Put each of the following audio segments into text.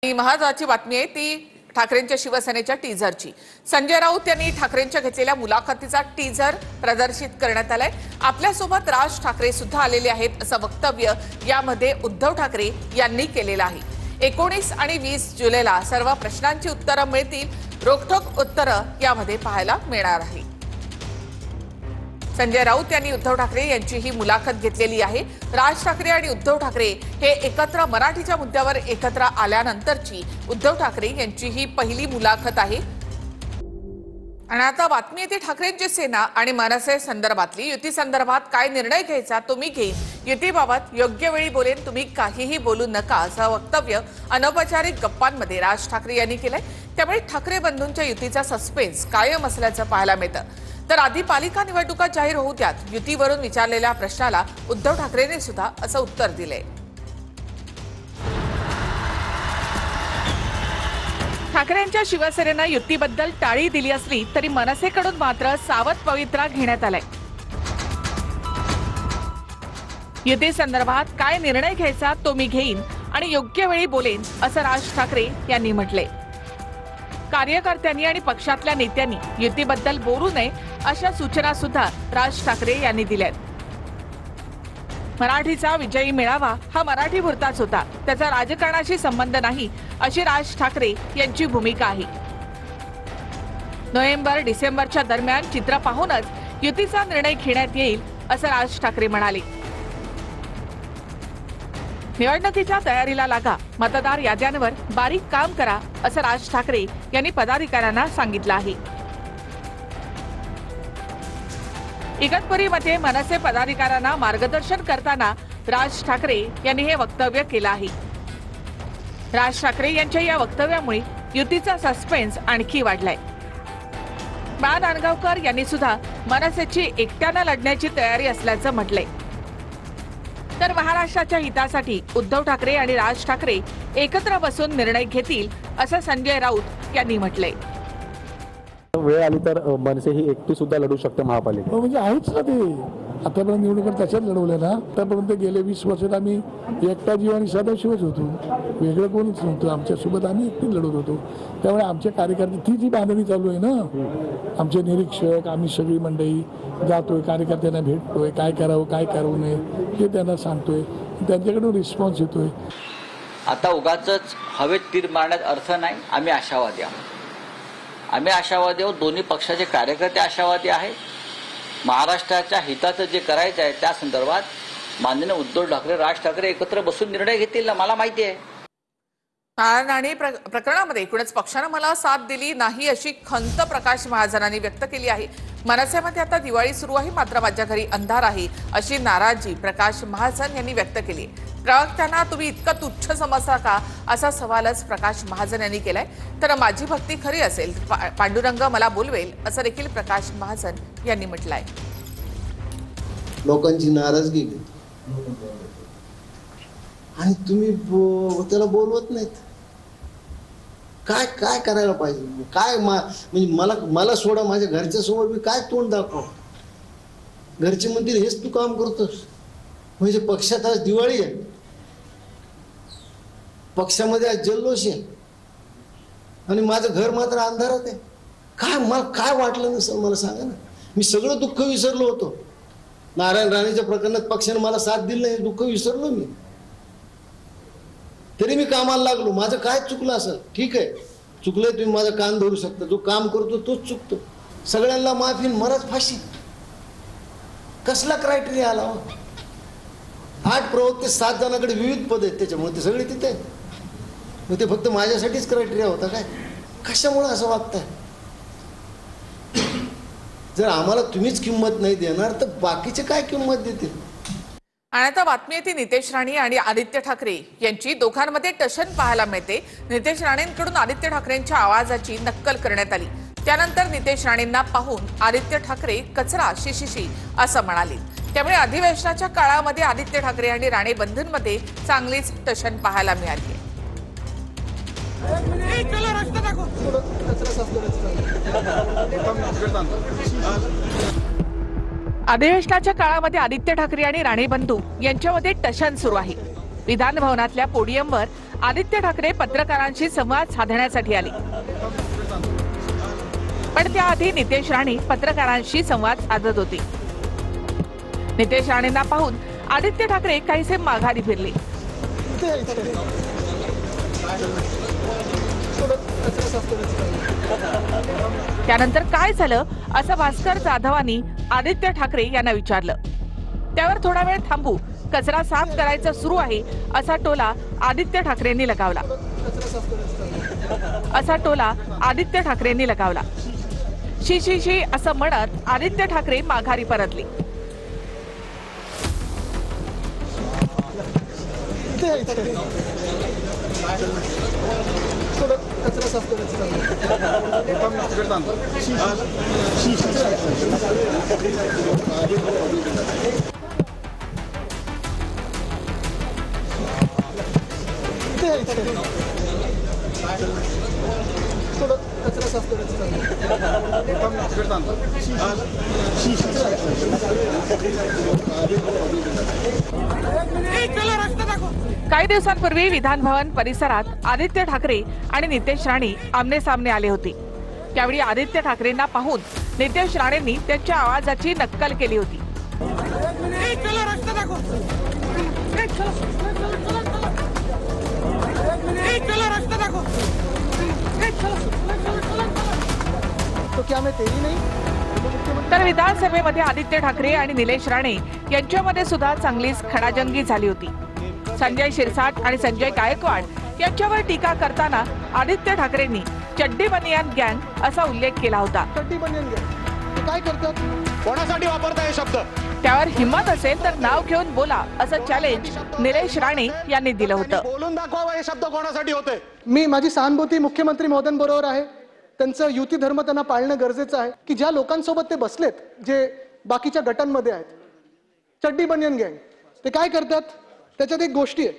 ही महत्त्वाची बातमी आहे ती ठाकरेंच्या शिवसेनेच्या टीझरची। संजय राऊत यांनी ठाकरेंच्या घेतलेल्या मुलाखतीचा टीझर प्रदर्शित करण्यात आलाय। आपल्यासोबत राज ठाकरे सुद्धा आलेले आहेत असं वक्तव्य यामध्ये उद्धव ठाकरे यांनी केलेलं आहे। 19 आणि 20 जुलैला सर्व प्रश्नांची उत्तरं मिळतील, रोखठोक उत्तरं यामध्ये पाहायला मिळणार आहे। संजय राऊत यांनी उद्धव ठाकरे यांची ही मुलाखत घेतलेली आहे। राज ठाकरे आणि उद्धव ठाकरे हे एकत्र मराठीच्या मुद्द्यावर एकत्र आल्यानंतरची उद्धव ठाकरे यांची ही पहिली मुलाखत आहे। आणि आता बातमी येते ठाकरेंची सेना आणि मनसे संदर्भातली। युती संदर्भात काय निर्णय घ्यायचा तो मी घेईन, युतीबाबत योग्य वेळी बोलेन, तुम्ही काहीही बोलू नका असं वक्तव्य अनौपचारिक गप्पांमध्ये राज ठाकरे यांनी केलंय। त्यामुळे ठाकरे बंधूंच्या युतीचा सस्पेन्स कायम असल्याचं पाहायला मिळतं। तर आधी पालिका निवडणुका जाहीर होऊ द्यात, युतीवरून विचारलेल्या प्रश्नाला उद्धव ठाकरेंनी सुद्धा असं उत्तर दिलंय। ठाकरेंच्या शिवसेनेनं युतीबद्दल टाळी दिली असली तरी मनसेकडून मात्र सावध पवित्रा घेण्यात आलाय। युती संदर्भात काय निर्णय घ्यायचा तो मी घेईन आणि योग्य वेळी बोलेन असं राज ठाकरे यांनी म्हटलंय। कार्यकर्त्यांनी आणि पक्षातल्या नेत्यांनी युतीबद्दल बोलू नये अशा सूचना सुद्धा राज ठाकरे यांनी दिल्यात। मराठीचा विजयी मेळावा हा मराठी पुरताच होता, त्याचा राजकारणाशी संबंध नाही अशी राज ठाकरे यांची भूमिका आहे। नोव्हेंबर-डिसेंबरच्या दरम्यान चित्र पाहूनच युतीचा निर्णय घेण्यात येईल असं राज ठाकरे म्हणाले। निवडणुकीच्या तयारीला लागा, मतदार याद्यांवर बारीक काम करा असं राज ठाकरे यांनी पदाधिकाऱ्यांना सांगितलं आहे। इगतपुरीमध्ये मनसे पदाधिकाऱ्यांना मार्गदर्शन करताना राज ठाकरे यांनी हे वक्तव्य केलं आहे। राज ठाकरे यांच्या या वक्तव्यामुळे युतीचा सस्पेन्स आणखी वाढलाय। बाळा नांदगावकर यांनी सुद्धा मनसेची एकट्यानं लढण्याची तयारी असल्याचं म्हटलंय। तर महाराष्ट्राच्या हितासाठी उद्धव ठाकरे आणि राज ठाकरे एकत्र बसून निर्णय घेतील असं संजय राऊत यांनी म्हटलंय। वेळ आली तर मनसे ही एकटी सुद्धा लढू शकते महापालिका, म्हणजे आहेच ना ते आतापर्यंत निवडणुका त्याच्यात लढवल्या ना। आतापर्यंत गेले 20 वर्षात आम्ही एकटा जीव आणि सदाशिवच होतो, वेगळं कोणीच नव्हतं। आमच्यासोबत आम्ही एकटी लढत होतो, त्यामुळे आमच्या कार्यकर्ते ती जी बांधणी चालू आहे ना, आमचे निरीक्षक आम्ही सगळी मंडळी जातोय, कार्यकर्त्यांना भेटतोय, काय करावं काय करू नये हे त्यांना सांगतोय, त्यांच्याकडून रिस्पॉन्स येतोय। आता उगाचच हवेत तीर मारण्यात अर्थ नाही। आम्ही आशावादी आहोत, आम्ही आशावादी आहोत, दोन्ही पक्षाचे कार्यकर्ते आशावादी आहेत। महाराष्ट्राच्या हिताचं जे करायचं आहे त्या संदर्भात माननीय उद्धव ठाकरे राज ठाकरे एकत्र बसून निर्णय घेतील ना, मला माहिती आहे। आणि प्रकरणामध्ये एकूणच पक्षानं मला साथ दिली नाही अशी खंत प्रकाश महाजनांनी व्यक्त केली आहे। मनसेमध्ये आता दिवाळी सुरू आहे, मात्र माझ्या घरी अंधार आहे अशी नाराजी प्रकाश महाजन यांनी व्यक्त केली। प्रवक्त्यांना तुम्ही इतकं तुच्छ समजता का असा सवालच प्रकाश महाजन यांनी केलाय। तर माझी भक्ती खरी असेल पांडुरंग मला बोलवेल असं देखील प्रकाश महाजन यांनी म्हटलंय। लोकांची नाराजगी आणि तुम्ही त्याला बोलवत नाहीत, काय काय करायला पाहिजे? काय म्हणजे मला सोडा, माझ्या घरच्या समोर मी काय तोंड दाखव? घरचे म्हणतील हेच तू काम करतोस, म्हणजे पक्षात आज दिवाळी आहे, पक्षामध्ये आज जल्लोष आहे आणि माझं घर मात्र अंधारात आहे। काय मला काय वाटलं नसेल मला सांगा ना? मी सगळं दुःख विसरलो होतो। नारायण राणेच्या प्रकरणात पक्षाने मला साथ दिली नाही, दुःख विसरलो मी, तरी मी कामाला लागलो। माझं काय चुकलं असेल? ठीक आहे, चुकलंय, तुम्ही माझा कान धरू शकता, जो काम करतो तोच चुकतो। सगळ्यांना माफी मलाच फाशी, कसला क्रायटेरिया आला? 8 प्रवक्ते 7 जणांकडे विविध पद आहेत, त्याच्यामुळे ते सगळे तिथे आहेत। मग ते फक्त माझ्यासाठीच क्रायटेरिया होता काय? कशामुळे असं वागताय? जर आम्हाला तुम्हीच किंमत नाही देणार तर बाकीचे काय किंमत देतील? आणि आता बातमी येते नितेश राणे आणि आदित्य ठाकरे यांची दोघांमध्ये टशन पाहायला मिळते। नितेश राणेंकडून आदित्य ठाकरेंच्या आवाजाची नक्कल करण्यात आली, त्यानंतर नितेश राणेंना पाहून आदित्य ठाकरे कचरा शिशिशी असं म्हणाले। त्यामुळे अधिवेशनाच्या काळामध्ये आदित्य ठाकरे आणि राणे बंधूंमध्ये चांगलीच टशन पाहायला मिळाली। अधिवेशनाच्या काळामध्ये आदित्य ठाकरे आणि राणे बंधू यांच्यामध्ये टशन सुरू आहे। विधान भवनातल्या पोडियमवर आदित्य ठाकरे पत्रकारांशी संवाद साधण्यासाठी आले, पण त्याआधी नितेश राणे पत्रकारांशी संवाद साधत होते. नितेश राणेंना पाहून आदित्य ठाकरे काहीसे माघारी फिरले. त्यानंतर काय झालं असं भास्कर जाधवांनी आदित्य ठाकरे यांना विचारलं. त्यावर थोडा वेळ थांबू, कचरा साफ करायचं सुरू आहे असा टोला आदित्य ठाकरेंनी लगावला. शी शी शी असं म्हणत आदित्य ठाकरे माघारी परतले. काही दिवसांपूर्वी विधान भवन परिसरात आदित्य ठाकरे आणि नितेश राणे आमने सामने आले होते. त्यावेळी आदित्य ठाकरेंना पाहून नितेश राणेंनी त्यांच्या आवाजाची नक्कल केली होती. तर विधानसभेमध्ये आदित्य ठाकरे आणि निलेश राणे यांच्यामध्ये सुद्धा चांगलीच खडाजंगी झाली होती. संजय शिरसाट आणि संजय गायकवाड यांच्यावर टीका करताना आदित्य ठाकरेंनी चड्डी बनियान गँग असा उल्लेख केला होता. चड्डी बनियान गँग काय करतात, कोणासाठी वापरताय हे शब्द? त्यावर हिम्मत असेल तर नाव घेऊन बोला असं चॅलेंज निलेश राणे यांनी दिलं होतं. बोलून दाखवा हे शब्द कोणासाठी होते. मी माझी सहानुभूती मुख्यमंत्री महोदयांबरोबर आहे. त्यांचं युती धर्म त्यांना पाळणं गरजेचं आहे की ज्या लोकांसोबत ते बसलेत, जे बाकीच्या गटांमध्ये आहेत, चड्डी बनियान गँग ते काय करतात. त्याच्यात एक गोष्टी आहे,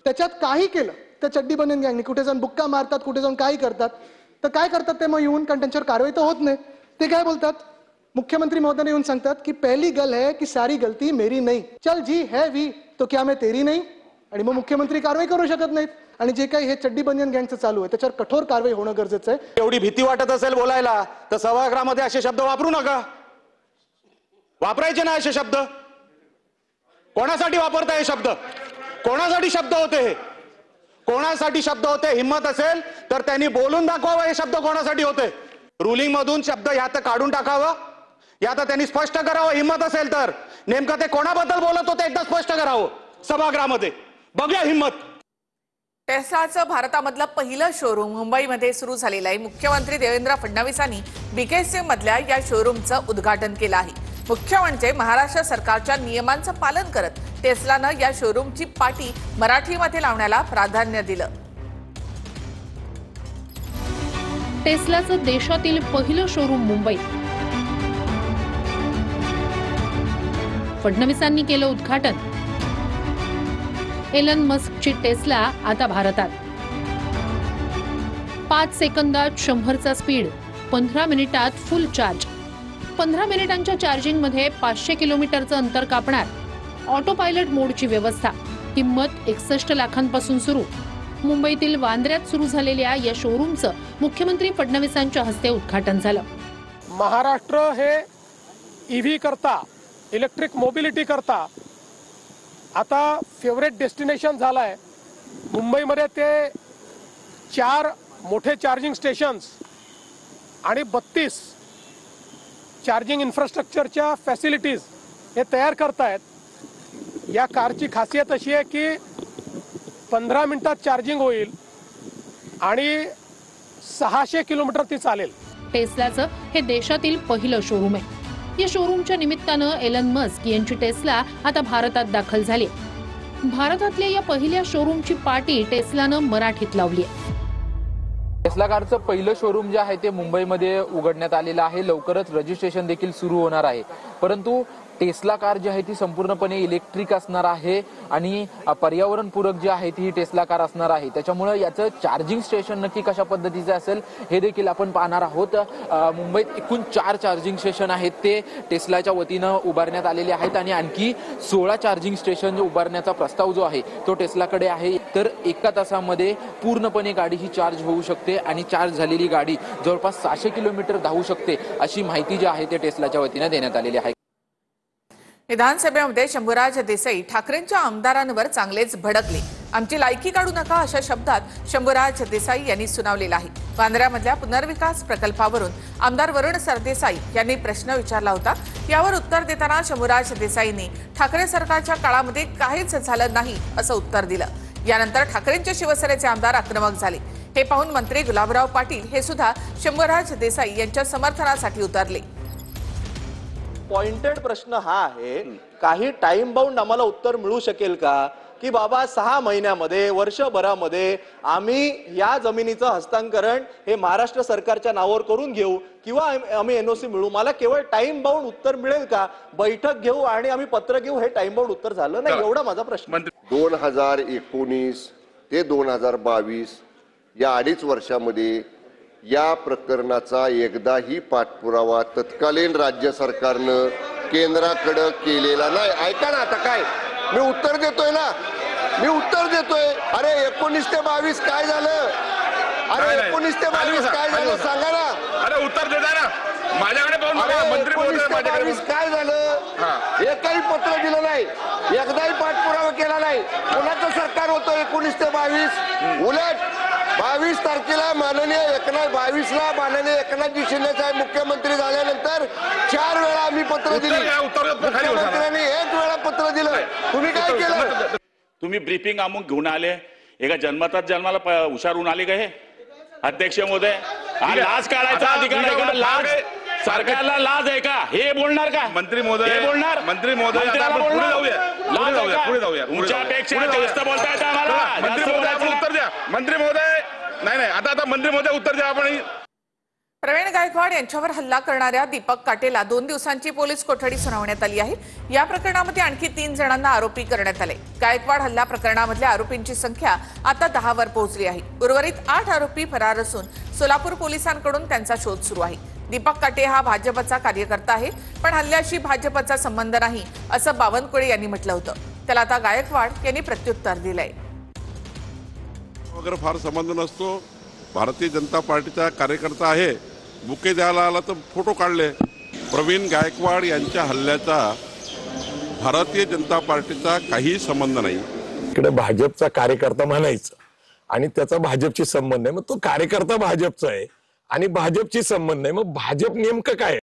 त्याच्यात काही केलं त्या चड्डी बनियान गँगने, कुठे जाऊन बुक्का मारतात, कुठे जाऊन काही करतात. तर काय करतात ते मग येऊन, कारण त्यांच्यावर कारवाई तर होत नाही, ते काय बोलतात, मुख्यमंत्री महोदय येऊन सांगतात की पहली गल है की सारी गलती मेरी नहीं, चल जी है वी तो क्या मैं तेरी नहीं. आणि मग मुख्यमंत्री कारवाई करू शकत नाहीत. आणि जे काही हे चड्डी बनियान गँगचं चालू आहे त्याच्यावर कठोर कारवाई होणं गरजेचं आहे. एवढी भीती वाटत असेल बोलायला तर सभागृहामध्ये असे शब्द वापरू नका. वापरायचे ना असे शब्द. कोणासाठी वापरताय हे शब्द? कोणासाठी शब्द होते हे? कोणासाठी शब्द होते? हिम्मत असेल तर त्यांनी बोलून दाखवावं हे शब्द कोणासाठी होते. रुलिंग मधून शब्द ह्यात काढून टाकावं, यात त्यांनी स्पष्ट करावं. हिम्मत असेल तर नेमकं ते कोणाबद्दल बोलत होते एकदा स्पष्ट करावं सभागृहामध्ये. बघूया हिम्मत. टेस्लाचं भारतामधलं पहिलं शोरूम मुंबईमध्ये सुरू झालेलं आहे. मुख्यमंत्री देवेंद्र फडणवीसांनी बीकेसी मधल्या या शोरूमचं उद्घाटन केलं आहे. मुख्य म्हणजे महाराष्ट्र सरकारच्या नियमांचं पालन करत टेस्लानं या शोरूमची पाटी मराठीमध्ये लावण्याला प्राधान्य दिलं. टेस्लाचं देशातील पहिलं शोरूम मुंबईत. फडणवीसांनी केलं उद्घाटन. एलन मस्कची टेस्ला आता भारतात. 5 सेकंदात 100चा स्पीड, 15 मिनिटात फुल चार्ज. 15 मिनिटांच्या चार्जिंग मध्ये 500 किलोमीटरचं अंतर कापणार. ऑटो पायलट मोडची व्यवस्था. किंमत 61 लाखांपासून सुरू. मुंबईतील वांद्र्यात सुरू झालेल्या या शोरूमचं मुख्यमंत्री फडणवीसांच्या हस्ते उद्घाटन झालं. महाराष्ट्र हे ईव्ही करता, इलेक्ट्रिक मोबिलिटी करता आता फेवरेट डेस्टिनेशन झालाय. मुंबईमध्ये ते 4 मोठे चार्जिंग स्टेशन्स आणि 32 चार्जिंग इन्फ्रास्ट्रक्चरच्या फॅसिलिटीज हे तयार करतायत. या कारची खासियत अशी आहे की 15 मिनिटात चार्जिंग होईल आणि 600 किलोमीटर ती चालेल. टेस्लाचं हे देशातील पहिलं शोरूम आहे. या शोरूमच्या निमित्तानं एलन मस्क यांची टेस्ला आता भारतात दाखल झाली. भारतातल्या या पहिल्या शोरूमची पाटी टेस्लानं मराठीत लावली आहे. टेस्ला कारचं पहिलं शोरूम जे आहे ते मुंबईमध्ये उघडण्यात आलेलं आहे. लवकरच रजिस्ट्रेशन देखील सुरू होणार आहे. परंतु टेस्ला कार जी आहे ती संपूर्णपणे इलेक्ट्रिक असणार आहे आणि पर्यावरणपूरक जी आहे ती टेस्ला कार असणार आहे. त्याच्यामुळे याचं चार्जिंग स्टेशन नक्की कशा पद्धतीचं असेल हे देखील आपण पाहणार आहोत. मुंबईत एकूण 4 चार्जिंग स्टेशन आहेत ते टेस्लाच्या वतीनं उभारण्यात आलेले आहेत आणि आणखी 16 चार्जिंग स्टेशन उभारण्याचा प्रस्ताव जो आहे तो टेस्लाकडे आहे. तर एका तासामध्ये पूर्णपणे गाडी ही चार्ज होऊ शकते आणि चार्ज झालेली गाडी जवळपास 600 किलोमीटर धावू शकते अशी माहिती जी आहे ते टेस्लाच्या वतीने देण्यात आलेली आहे. विधानसभेमध्ये शंभूराज देसाई ठाकरेंच्या आमदारांवर चांगलेच भडकले. आमची लायकी काढू नका अशा शब्दात शंभूराज देसाई यांनी सुनावलेला आहे. वांद्र्यामधल्या पुनर्विकास प्रकल्पावरून आमदार वरुण सरदेसाई यांनी प्रश्न विचारला होता. यावर उत्तर देताना शंभूराज देसाईंनी ठाकरे सरकारच्या काळामध्ये काहीच झालं नाही असं उत्तर दिलं. यानंतर ठाकरेंच्या शिवसेनेचे आमदार आक्रमक झाले. हे पाहून मंत्री गुलाबराव पाटील हे सुद्धा शंभूराज देसाई यांच्या समर्थनासाठी उतरले. पॉइंटेड प्रश्न हा आहे, काही टाइम बाउंड आम्हाला उत्तर मिळू शकेल का की बाबा 6 महिन्यामध्ये वर्षभरामध्ये आम्ही या जमिनीचं हस्तांतरण हे महाराष्ट्र सरकारच्या नावावर करून घेऊ किंवा आम्ही एनओसी मिळू. मला केवळ टाइम बाउंड उत्तर मिळेल का, बैठक घेऊ आणि आम्ही पत्र घेऊ, हे टाइम बाउंड उत्तर झालं नाही एवढा माझा प्रश्न. 2019 ते 2022 या 2.5 वर्षामध्ये या प्रकरणाचा एकदाही पाठपुरावा तत्कालीन राज्य सरकारनं केंद्राकडे केलेला नाही. ऐका ना, आता काय मी उत्तर देतोय ना, मी उत्तर देतोय. अरे 19 ते 22 काय झालं? अरे 19 ते 22 काय झालं सांगा ना. अरे उत्तर देता ना, माझ्याकडे पाहून मंत्री 19 ते 22 काय झालं? एकही पत्र दिलं नाही, एकदाही पाठपुरावा केला नाही. कोणाचं सरकार होतं 19 ते 22? उलट 22 तारखेला माननीय एकनाथजी शिंदे साहेब मुख्यमंत्री झाल्यानंतर 4 वेळा आम्ही पत्र दिली. मुख्यमंत्र्यांनी 1 वेळा पत्र दिलं. तुम्ही काय केलं? तुम्ही ब्रीफिंग अमुक घेऊन आले, एका जन्माला हुशार होऊन आले का हे अध्यक्ष महोदय? हा लाज काढायचा अधिकार आहे का? लाज सरकारला लाज आहे का? हे बोलणार का मंत्री महोदय? हे बोलणार मंत्री महोदय? पुढे जाऊया. तुमच्यापेक्षा जास्त बोलता येतं आम्हाला. मंत्री महोदय उत्तर द्या. मंत्री महोदय नाही आता मंत्री महोदय उत्तर द्या. आपण प्रवीण गायकवाड यांच्यावर हल्ला करणाऱ्या दीपक काटेला 2 दिवसांची पोलीस कोठडी सुनावण्यात आली आहे. या प्रकरणामध्ये आणखी 3 जणांना आरोपी करण्यात आले. गायकवाड हल्ला प्रकरणामधल्या आरोपींची संख्या आता 10 वर पोहोचली आहे. उर्वरित 8 आरोपी फरार असून सोलापूर पोलिसांकडून त्यांचा शोध सुरू आहे. दीपक काटे हा भाजपचा कार्यकर्ता आहे, पण हल्ल्याशी भाजपचा संबंध नाही असं बावनकुळे यांनी म्हटलं होतं. त्याला आता गायकवाड यांनी प्रत्युत्तर दिलंय. वगैरे फार संबंध नसतो. भारतीय जनता पार्टीचा कार्यकर्ता आहे. बुके द्यायला आला तर फोटो काढले. प्रवीण गायकवाड यांच्या हल्ल्याचा भारतीय जनता पार्टीचा काही संबंध नाही. इकडे भाजपचा कार्यकर्ता म्हणायचं आणि त्याचा भाजपशी संबंध आहे. मग तो कार्यकर्ता भाजपचा आहे आणि भाजपची संबंध आहे. मग भाजप नेमकं काय?